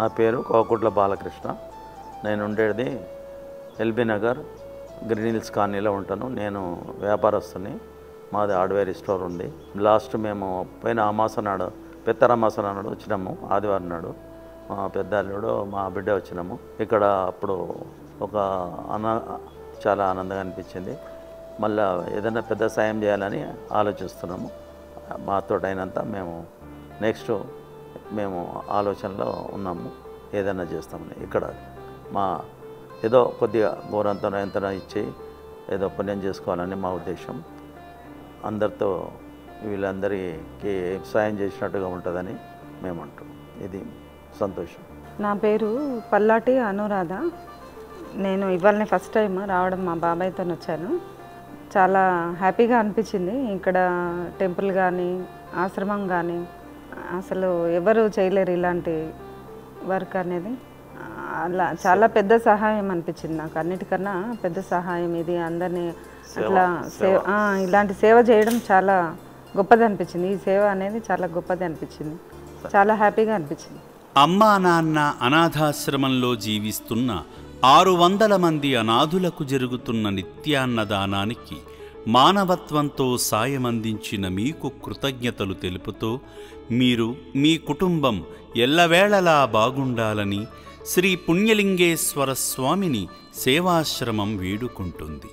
నా పేరు కోకుట్ల బాలకృష్ణ. నేను ఉండేది ఎల్బీ నగర్ గ్రీన్ హిల్స్ కాలనీలో ఉంటాను. నేను వ్యాపారస్తుని. మాది హార్డ్వేర్ స్టోర్ ఉంది. లాస్ట్ మేము పోయిన అమాస నాడు పెత్తరమాస నాడు వచ్చినాము. ఆదివారం నాడు మా పెద్ద అల్లుడు మా బిడ్డ వచ్చినాము. ఇక్కడ అప్పుడు ఒక చాలా ఆనందంగా అనిపించింది. మళ్ళీ ఏదైనా పెద్ద సాయం చేయాలని ఆలోచిస్తున్నాము. మాతో అయినంత నెక్స్ట్ మేము ఆలోచనలో ఉన్నాము. ఏదైనా చేస్తామని ఇక్కడ ఏదో కొద్దిగా గోరంతనో ఎంతనో ఇచ్చి ఏదో పుణ్యం చేసుకోవాలని మా ఉద్దేశం. అందరితో వీళ్ళందరికీ సాయం చేసినట్టుగా ఉంటుందని మేము అంటాం. ఇది సంతోషం. నా పేరు పల్లాటి అనురాధ. నేను ఇవాళనే ఫస్ట్ టైం రావడం, మా బాబాయ్తో వచ్చాను. చాలా హ్యాపీగా అనిపించింది. ఇక్కడ టెంపుల్ కానీ ఆశ్రమం కానీ అసలు ఎవరు చేయలేరు ఇలాంటి వర్క్ అనేది. అలా చాలా పెద్ద సహాయం అనిపించింది నాకు. అన్నిటికన్నా పెద్ద సహాయం ఇది. అందరినీ అట్లా ఇలాంటి సేవ చేయడం చాలా గొప్పది అనిపించింది. ఈ సేవ అనేది చాలా గొప్పది అనిపించింది. చాలా హ్యాపీగా అనిపించింది. అమ్మా నాన్న అనాథాశ్రమంలో జీవిస్తున్న 600 మంది అనాథులకు జరుగుతున్న నిత్యాన్నదానానికి మానవత్వంతో సాయమందించిన మీకు కృతజ్ఞతలు తెలుపుతూ మీరు మీ కుటుంబం ఎల్లవేళలా బాగుండాలని శ్రీ పుణ్యలింగేశ్వర స్వామిని సేవాశ్రమం వేడుకుంటుంది.